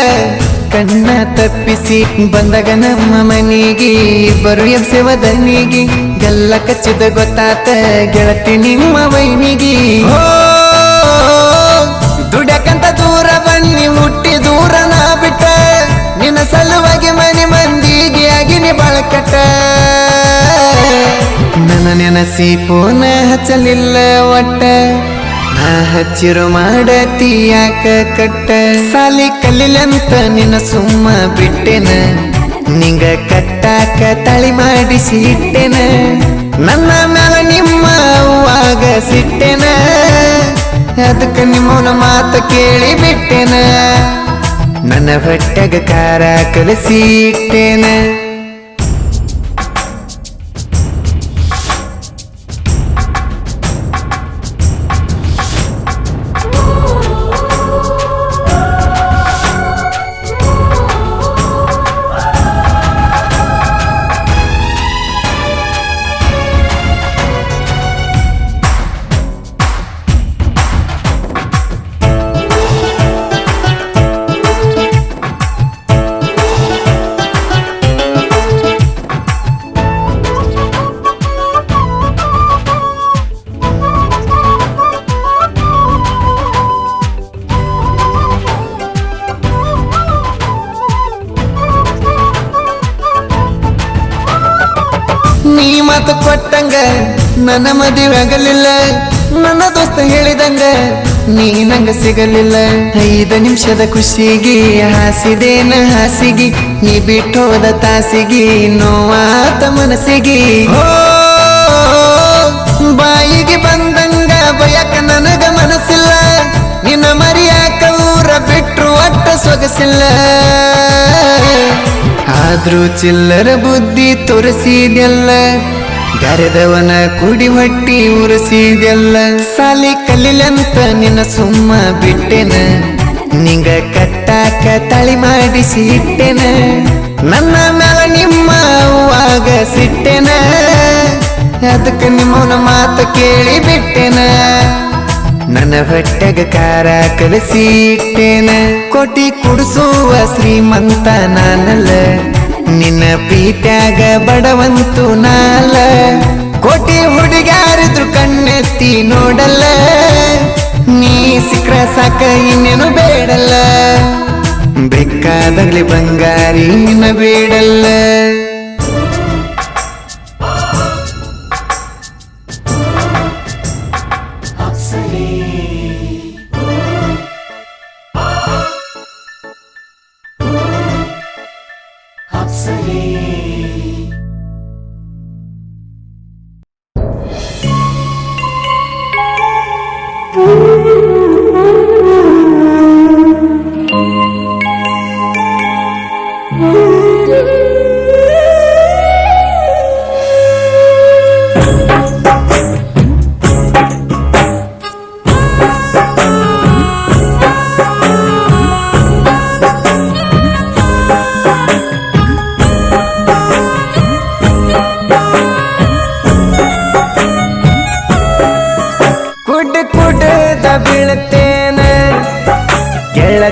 ಕಣ್ಣ ತಪ್ಪಿಸಿ ಬಂದಾಗ ನಮ್ಮ ಮನೆಗೆ ಬರು ಎಬ್ಸೆವದನಿಗೆ ಗಲ್ಲ ಕಚ್ಚಿದ ಗೊತ್ತಾತ ಗೆಳತಿ ನಿಮ್ಮ ವೈನಿಗೆ ದುಡ್ಯಕಂತ ದೂರ ಬನ್ನಿ ಹುಟ್ಟಿ ದೂರ ನಾ ಬಿಟ್ಟ ನಿನ್ನ ಸಲುವಾಗಿ ಮನೆ ಮಂದಿಗೆ ಆಗಿನಿ ಬಳಕಟ್ಟ ನನ್ನ ನೆನಸಿ ಪೋನ ಹಚ್ಚಲಿಲ್ಲ ಒಟ್ಟ ನಾ ಹಚ್ಚಿರು ಮಾಡತಿ ಯಾಕ ಕಟ್ಟ ಸಾಲಿ ಕಲಿಲಂತ ನಿನ್ನ ಸುಮ್ಮ ಬಿಟ್ಟೆನ ನಿಂಗ ಕಟ್ಟಾಕ ತಳಿ ಮಾಡಿಸಿ ಇಟ್ಟೆನ ನನ್ನ ಮ್ಯಾಲ ನಿಮ್ಮ ಅವ್ವಾಗ ಸಿಟ್ಟೆನ ಅದಕ್ಕ ನಿಮ್ಮವನ ಮಾತು ಕೇಳಿ ಬಿಟ್ಟೆನ ನನ್ನ ಹೊಟ್ಟೆಗ ಕಾರ ಕಲಸಿ ಇಟ್ಟೆನ ನೀ ಮಾತು ಕೊಟ್ಟಂಗ ನನ್ನ ಮದುವೆ ಆಗಲಿಲ್ಲ ನನ್ನ ದೋಸ್ತ ಹೇಳಿದಂಗ ನೀ ನಂಗ ಸಿಗಲಿಲ್ಲ 5 ನಿಮಿಷದ ಖುಷಿಗೆ ಹಾಸಿದೇನ ಹಾಸಿಗೆ ನೀ ಬಿಟ್ಟೋದ ತಾಸಿಗೆ ನೋವಾತ ಮನಸ್ಸಿಗೆ ಬಾಯಿಗೆ ಬಂದಂಗ ಬಯಕ ನನಗ ಮನಸ್ಸಿಲ್ಲ ನಿನ್ನ ಮರಿಯಾಕ ಊರ ಬಿಟ್ರು ಒಟ್ಟ ಸೊಗಸಿಲ್ಲ ಆದ್ರೂ ಚಿಲ್ಲರ ಬುದ್ಧಿ ತೋರಿಸಿದೆಲ್ಲ ಗರೆದವನ ಕುಡಿ ಹೊಟ್ಟಿ ಉರಿಸಿದೆಲ್ಲ ಸಾಲಿ ಕಲಿಲಂತ ನಿನ್ನ ಸುಮ್ಮ ಬಿಟ್ಟೆನ ನಿಂಗ ಕಟ್ಟಾಕ ತಳಿ ಮಾಡಿಸಿ ಇಟ್ಟೆನ ನನ್ನ ಮ್ಯಾಲ ನಿಮ್ಮ ಅವ್ವಾಗ ಸಿಟ್ಟೆನ ಅದಕ್ಕ ನಿಮ್ಮವನ ಮಾತು ಕೇಳಿ ಬಿಟ್ಟೆನ ನನ್ನ ಹೊಟ್ಟೆಗ ಕಾರ ಕಲಸಿ ಇಟ್ಟೆನ ಕೋಟಿ ಕುಡಿಸುವ ಶ್ರೀಮಂತ ನಾನಲ್ಲ ನಿನ್ನ ಪ್ರೀತ್ಯಾಗ ಬಡವಂತು ನಾಲ ಕೋಟಿ ಹುಡುಗಾರಿದ್ರು ಕಣ್ಣೆತ್ತಿ ನೋಡಲ್ಲ ನೀ ಸಿಕ್ರ ಸಾಕ ಇನ್ನೇನು ಬೇಡಲ್ಲ ಬೇಕಾದಾಗ್ಲಿ ಬಂಗಾರಿ ನಿನ್ನ ಬೇಡಲ್ಲ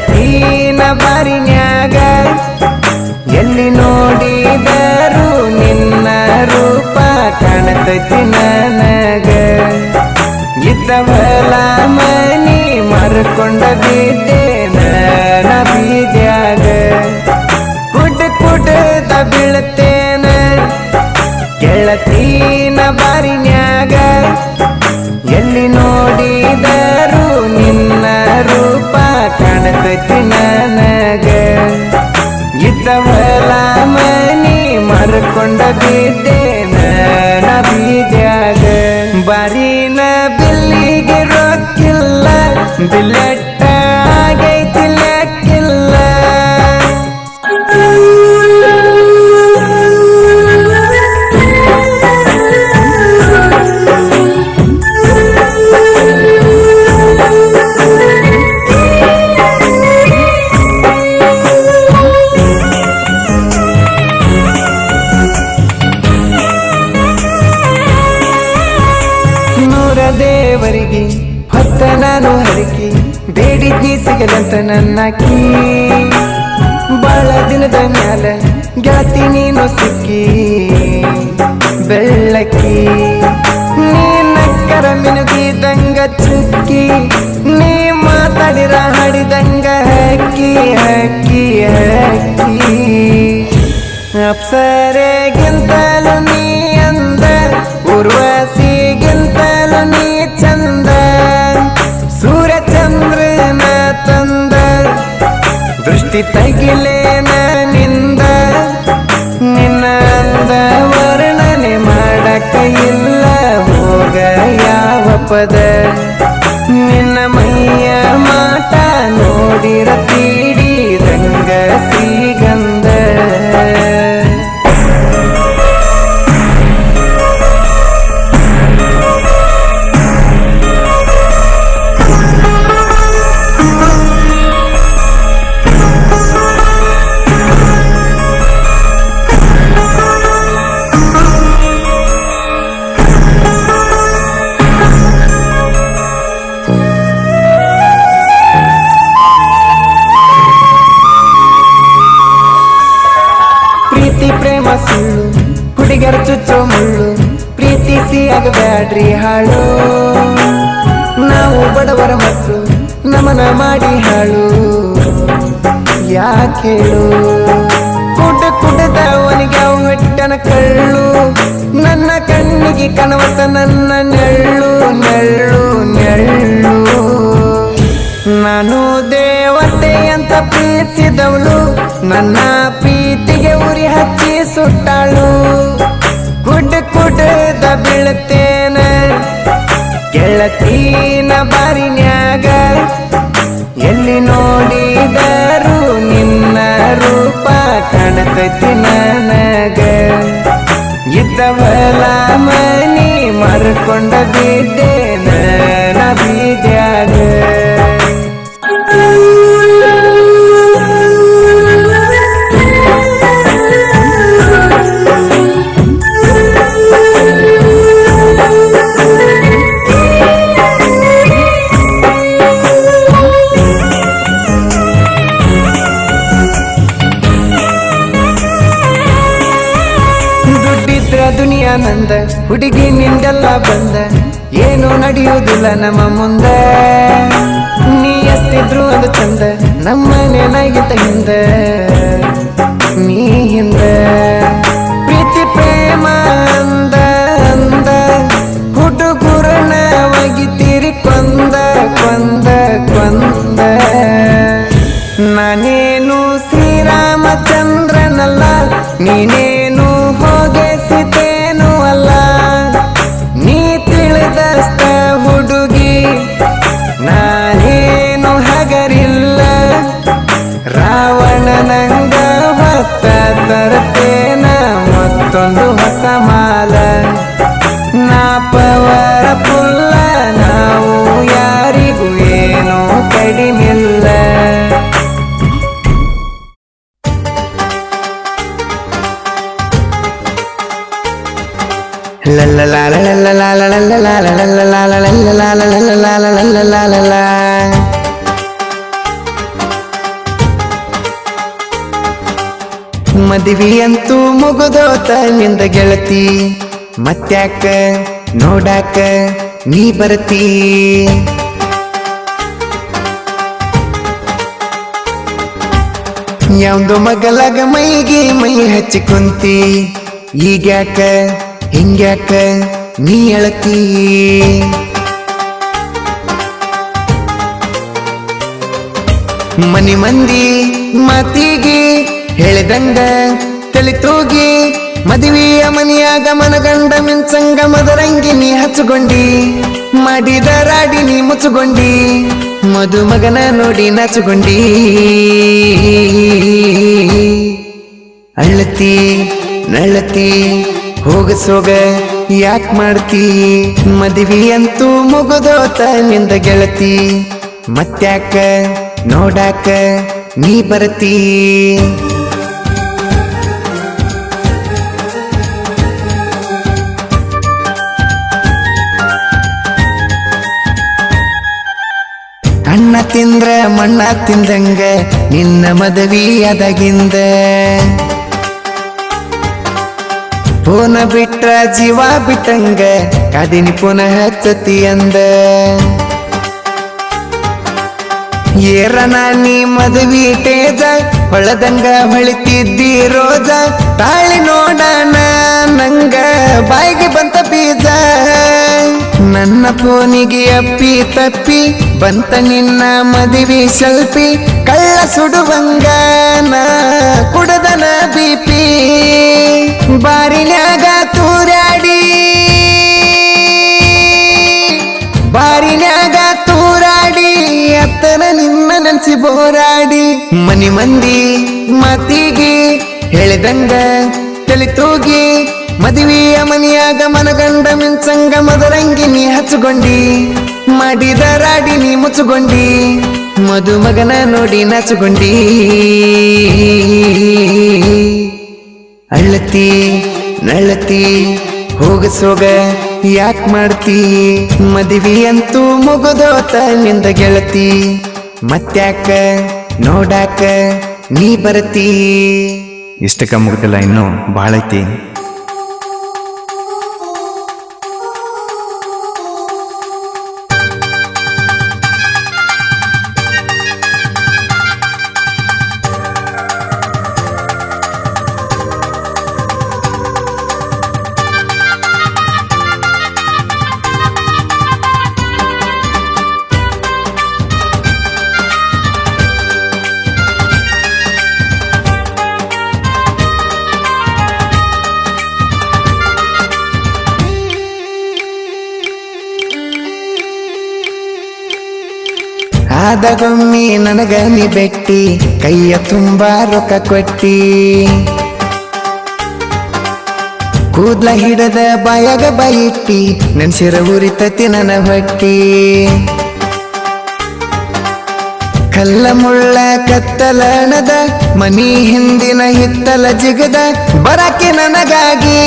ಗೆಳತೀನ ಬಾರಿನ್ಯಾಗ ಎಲ್ಲಿ ನೋಡಿದರು ನಿನ್ನ ರೂಪ ಕಾಣತೈತಿ ನನಗ ಇದ್ದವಲ ಮನಿ ಮರ್ಕೊಂಡ ಬಿದ್ದೆ ನನ್ನ ಬೀದ್ಯಾಗ ಕುಡ್ದ ಬೀಳ್ತೇನ ಗೆಳತೀನ ಬಾರಿನ್ಯಾಗ ಎಲ್ಲಿ ನೋಡಿದರು ನಿನ್ನ ರೂಪ ಕಾಣತೈತಿ ನನಗ ಇದ್ದವಲ ಮನಿ ಮರ್ಕೊಂಡ ಬಿದ್ದೆ ನನ್ನ ಬೀದ್ಯಾಗ ಬಾರಿನ ಬಿಲ್ಲಿಗೆ ರೊಕ್ಕಿಲ್ಲ ಬಿಲ್ಲೆಟ್ಟ ಆಗೈತಿ ಲೆಕ್ಕಿಲ್ಲ ದೇವರಿಗೆ ಹೊತ್ತ ನಾನು ಹರಕಿ ಬೇಡಿದ್ನಿ ಸಿಗದಂತ ನನ್ನಕಿ ಬಾಳ ದಿನದ ಮ್ಯಾಲ ಗೆಳತಿ ನೀನು ಸಿಕ್ಕಿ ಬೆಳ್ಳಕ್ಕಿ ನೀನಕ್ಕರ ಮಿನುಗಿದಂಗ ಚುಕ್ಕಿ ನೀ ಮಾತಾಡಿರ ಹಾಡಿದಂಗ ಹಕ್ಕಿ ಹಕ್ಕಿ ಹಕ್ಕಿ ಅಪ್ಸರೆಗಿಂತಲೂ ನೀ ಅಂದ ಉರ್ವಶಿಗಿಂತಲೂ ನೀ ಚಂದ ಸೂರ್ಯಚಂದ್ರನ ತಂದ ದೃಷ್ಟಿ ತಗಿಲೇನ ನಿಂದ ನಿನ್ನ ಅಂದ ವರ್ಣನೆ ಮಾಡಕ ಇಲ್ಲ ಹೋಗ ಯಾವ ಪದ ನಿನ್ನ ಮೈಯ ಮಾಟ ನೋಡಿರ ತೀಡಿದಂಗ ಶ್ರೀಗಂಧ ಪ್ರೇಮ ಸುಳ್ಳು ಹುಡುಗರ ಚುಚ್ಚೋ ಮುಳ್ಳು ಪ್ರೀತಿಸಿ ಆಗಬ್ಯಾಡ್ರಿ ಹಾಳು ನಾವು ಬಡವರ ಮಕ್ಕಳು ನಮನ ಮಾಡಿ ಹಾಳು ಯಾಕೇಳು ಕುಡ್ದವನಿಗೆ ಅವು ಹಿಟ್ಟನ ಕಳ್ಳು ನನ್ನ ಕಣ್ಣಿಗೆ ಕನವತ ನನ್ನ ನೆಳ್ಳು ನೆಳ್ಳು ನೆಳ್ಳು ನಾನು ದೇವತೆ ಅಂತ ಪ್ರೀತಿಸಿದವಳು ನನ್ನ ಪ್ರೀತಿಗೆ ಉರಿ ಹಚ್ಚಿ ಸುಟ್ಟಾಳು ಕುಡ್ದ ಬೀಳ್ತೇನ ಗೆಳತೀನ ಬಾರಿನ್ಯಾಗ ಎಲ್ಲಿ ನೋಡಿದರು ನಿನ್ನ ರೂಪ ಕಾಣತೈತಿ ನನಗ ಇದ್ದವಲ ಮನಿ ಮರ್ಕೊಂಡ ಬಿದ್ದೆ ನನ್ನ ಬೀದ್ಯಾಗ ದುನಿಯಾ ನಂದ ಹುಡುಗಿ ನಿಂದೆಲ್ಲ ಬಂದ ಏನು ನಡೆಯುವುದಿಲ್ಲ ನಮ್ಮ ಮುಂದ ನೀ ಎಷ್ಟಿದ್ರು ಅದು ಚಂದ ನಮ್ಮನೆನಾಗಿದ್ದ ಹಿಂದ ನೀ ಹಿಂದ ಪ್ರೀತಿ ಪ್ರೇಮ ಅಂದ ಅಂದ ಹುಡುಗುರನ ಒಗಿತೀರಿ ಕೊಂದ ಕೊಂದ ಕೊಂದ ನಾನೇನು ಶ್ರೀರಾಮಚಂದ್ರನಲ್ಲ ನೀನೇನು ಹೋಗಿಸಿತೇನು ಅಲ್ಲ ನೀ ತಿಳಿದಷ್ಟ ಹುಡುಗಿ ನಾನೇನು ಹಗರಿಲ್ಲ ರಾವಣನಂಗ ಹೊತ್ತ ತರತೇನ ಮತ್ತೊಂದು ಹೊಸ ಮಾಲ ನಾಪವರ ಪುಲ್ಲ ನಾವು ಯಾರಿಗೂ ಏನೂ ಕಡಿಮಿಲ್ಲ ಮದುವೆ ಅಂತೂ ಮುಗುದೋತ ನಿಂದ ಗೆಳತಿ, ಮತ್ತ್ಯಾಕ ನೋಡಾಕ ನೀ ಬರ್ತೀ. ಯಾವ್ದು ಮಗಲಾಗ ಮೈಗೆ ಮೈ ಹಚ್ಚಿ ಕುಂತಿ, ಈಗ್ಯಾಕ ಹಿಂಗ್ಯಾಕ ನೀ ಅಳತಿ. ಮನಿ ಮಂದಿ ಮಾತಿಗೆ ಹೇಳಿದಂಗ ತಲಿತೂಗಿ, ಮದುವೆಯ ಮನಿಯಾಗ ಮನಗಂಡ ಮಿಂಚಂಗ ಮದರಂಗಿ ನೀ ಹಚ್ಚುಗೊಂಡಿ, ಮಾಡಿದ ರಾಡಿ ನೀ ಮುಚ್ಚುಗೊಂಡಿ, ಮದುಮಗನ ನೋಡಿ ನಾಚುಗೊಂಡಿ. ಅಳ್ಳತಿ ನಳ್ಳತಿ ಹೋಗಸೋಗ ಯಾಕ್ ಮಾಡ್ತಿ, ಮದುವೆ ಅಂತೂ ಮುಗುದೋತ ನಿಂದ ಗೆಳತಿ, ಮತ್ತ್ಯಾಕ ನೋಡಾಕ ನೀ ಬರ್ತೀ. ಅಣ್ಣ ತಿಂದ್ರ ಮಣ್ಣ ತಿಂದಂಗ ನಿನ್ನ ಮದುವೆ ಅದಾಗಿಂದ, ಪುನ ಬಿಟ್ರ ಜೀವ ಬಿಟ್ಟಂಗ ಕಾದಿನಿ ಪುನಃ ಹಚ್ಚತಿ ಅಂದ. ಏರನ ನೀ ಮದುವೆ ಟೇಜ ಹೊಳದಂಗ ಹೊಳಿತಿದ್ದಿ ರೋಜ, ತಾಳಿ ನೋಡಣ ನಂಗ ಬಾಯಿಗೆ ಬಂತ ಬೀಜ. ನನ್ನ ಫೋನಿಗೆ ಅಪ್ಪಿ ತಪ್ಪಿ ಬಂತ ನಿನ್ನ ಮದುವೆ ಸೆಲ್ಫಿ, ಕಳ್ಳ ಸುಡುವಂಗ ನಾ ಕುಡದನ ಬಿಪಿ, ಬಾರಿನ್ಯಾಗ ತೂರಾಡಿ ಬಾರಿನ್ಯಾಗ ತೂರಾಡಿ ಅತ್ತನ ನಿನ್ನ ನೆನ್ಸಿ ಬೋರಾಡಿ. ಮನಿ ಮಂದಿ ಮಾತಿಗೆ ಹೇಳಿದಂಗ ತಲಿತೂಗಿ, ಮದುವೆಯ ಮನಿಯಾಗ ಮನಗಂಡ ಮಿಂಚಂಗ ಮದರಂಗಿ ನೀ ಹಚ್ಚುಗೊಂಡಿ, ಮಾಡಿದ ರಾಡಿ ನೀ ಮುಚ್ಚುಗೊಂಡಿ, ಮದುಮಗನ ನೋಡಿ ನಾಚುಗೊಂಡಿ. ಅಳ್ಳತಿ ನಳ್ಳತಿ ಹೋಗಸೋಗ ಯಾಕ್ ಮಾಡ್ತಿ, ಮದುವೆ ಅಂತೂ ಮುಗುದೋತ ನಿಂದ ಗೆಳತಿ, ಮತ್ತ್ಯಾಕ ನೋಡಾಕ ನೀ ಬರ್ತೀ. ಇಷ್ಟಕ್ಕ ಮುಗ್ದಿಲ್ಲ, ಇನ್ನೂ ಭಾಳ ಐತಿ. ಆದಗೊಮ್ಮಿ ನನಗ ನೀ ಬೆಟ್ಟಿ, ಕೈಯ ತುಂಬ ರೊಕ್ಕ ಕೊಟ್ಟಿ, ಕೂದ್ಲ ಹಿಡದ ಬಾಯಾಗ ಬಾಯಿಟ್ಟಿ, ನೆನ್ಸಿರ ಉರಿತತಿ ನನ್ನ ಹೊಟ್ಟಿ. ಕಲ್ಲ ಮುಳ್ಳ ಕತ್ತಲಣದ ಮನಿ ಹಿಂದಿನ ಹಿತ್ತಲ ಜಿಗದ, ಬರಕ್ಕೆ ನನಗಾಗಿ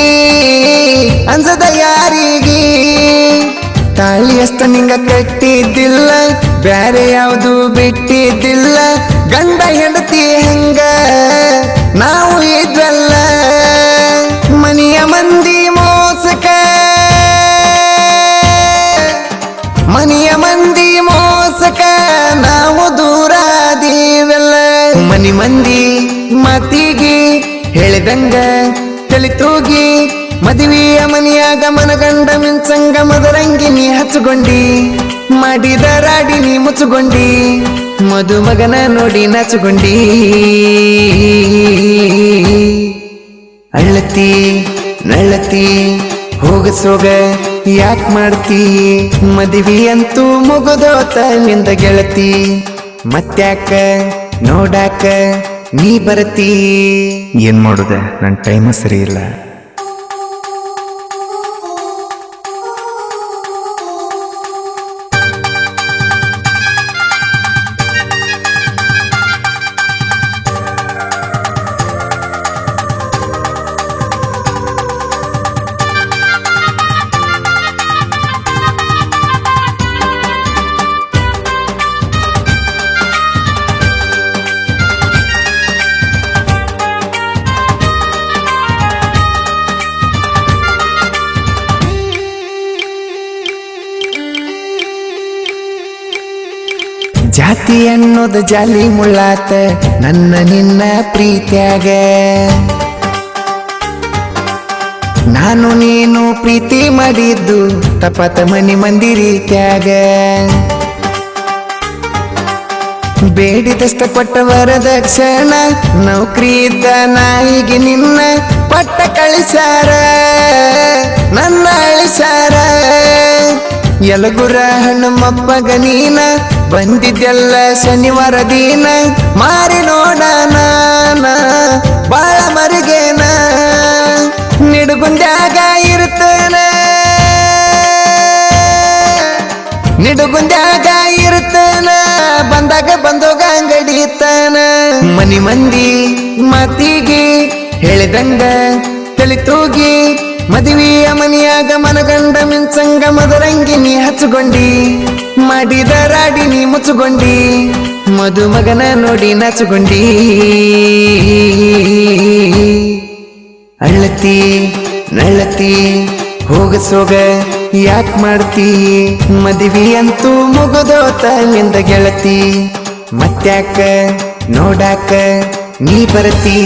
ಅಂಜದ ಯಾರಿಗೆ, ತಾಳಿಯಷ್ಟ ನಿಂಗ ಕಟ್ಟಿದ್ದಿಲ್ಲ, ಬ್ಯಾರೆ ಯಾವುದು ಬಿಟ್ಟಿದ್ದಿಲ್ಲ, ಗಂಡ ಹೆಂಡತಿ ಹಂಗ ನಾವು ಇದ್ವಲ್ಲ. ಮನಿಯ ಮಂದಿ ಮೋಸಕ ಮನಿಯ ಮಂದಿ ಮೋಸಕ ನಾವು ದೂರಾದೀವೆಲ್ಲ. ಮನಿ ಮಂದಿ ಮಾತಿಗೆ ಹೇಳಿದಂಗ ತಲಿತೂಗಿ, ಮದುವೆಯ ಮನಿಯಾಗ ಮನಗಂಡ ಮಿಂಚಂಗ ಮದರಂಗಿ ನೀ ಹಚ್ಚುಗೊಂಡಿ, ಮಾಡಿದ ರಾಡಿ ನೀ ಮುಚ್ಚುಗೊಂಡಿ, ಮದುಮಗನ ನೋಡಿ ನಾಚುಗೊಂಡಿ. ಅಳ್ಳತಿ ನಳ್ಳತಿ ಹೋಗಸೋಗ ಯಾಕ್ ಮಾಡ್ತಿ, ಮದುವೆ ಅಂತೂ ಮುಗುದೋತ ನಿಂದ ಗೆಳತಿ, ಮತ್ತ್ಯಾಕ ನೋಡಾಕ ನೀ ಬರ್ತೀ. ಏನ್ ಮಾಡುದ, ನನ್ನ ಟೈಮ ಸರಿ ಇಲ್ಲ. ಅನ್ನೋದು ಜಾಲಿ ಮುಳ್ಳಾತ ನನ್ನ ನಿನ್ನ ಪ್ರೀತ್ಯಾಗ ನಾನು ನೀನು ಪ್ರೀತಿ ಮಾಡಿದ್ದು ತಪತ ಮನಿ ಮಂದಿ ರೀತ್ಯಾಗ ಬೇಡಿದಷ್ಟ ಕೊಟ್ಟ ವರದಕ್ಷಣ ನೌಕರಿ ಇದ್ದ ನಾಯಿಗೆ ನಿನ್ನ ಪಟ್ಟ ಕಳಿಸಾರ ನನ್ನ ಅಳಿಸಾರ ಯಲಗುರ ಹಣ್ಣುಮಪ್ಪಗ ನೀನ ಬಂದಿದ್ದೆಲ್ಲ ಶನಿವಾರ ದಿನ ಮಾರಿ ನೋಡಣ ಬಾಳ ಮರಿಗೇನ ನಿಡುಗುಂದ್ಯಾಗ ಇರ್ತನ ನಿಡುಗುಂದ್ಯಾಗ ಇರ್ತನ ಬಂದಾಗ ಬಂದೋಗ ಅಂಗಡಿತನ ಮನಿ ಮಂದಿ ಮಾತಿಗೆ ಹೇಳಿದಂಗ ತಲಿ ತೂಗಿ ಮದುವೆಯ ಮನಿಯಾಗ ಮನಗಂಡ ಮಿಂಚಂಗ ಮದರಂಗಿ ನೀ ಹಚ್ಚುಗೊಂಡಿ ಮಾಡಿದ ರಾಡಿ ನೀ ಮುಚ್ಚುಗೊಂಡಿ ಮದುಮಗನ ನೋಡಿ ನಾಚುಗೊಂಡಿ ಅಳ್ಳತಿ ನಳ್ಳತಿ ಹೋಗಸೋಗ ಯಾಕ್ ಮಾಡ್ತಿ ಮದುವೆ ಅಂತೂ ಮುಗುದೋತ ನಿಂದ ಗೆಳತಿ ಮತ್ತ್ಯಾಕ ನೋಡಾಕ ನೀ ಬರತಿ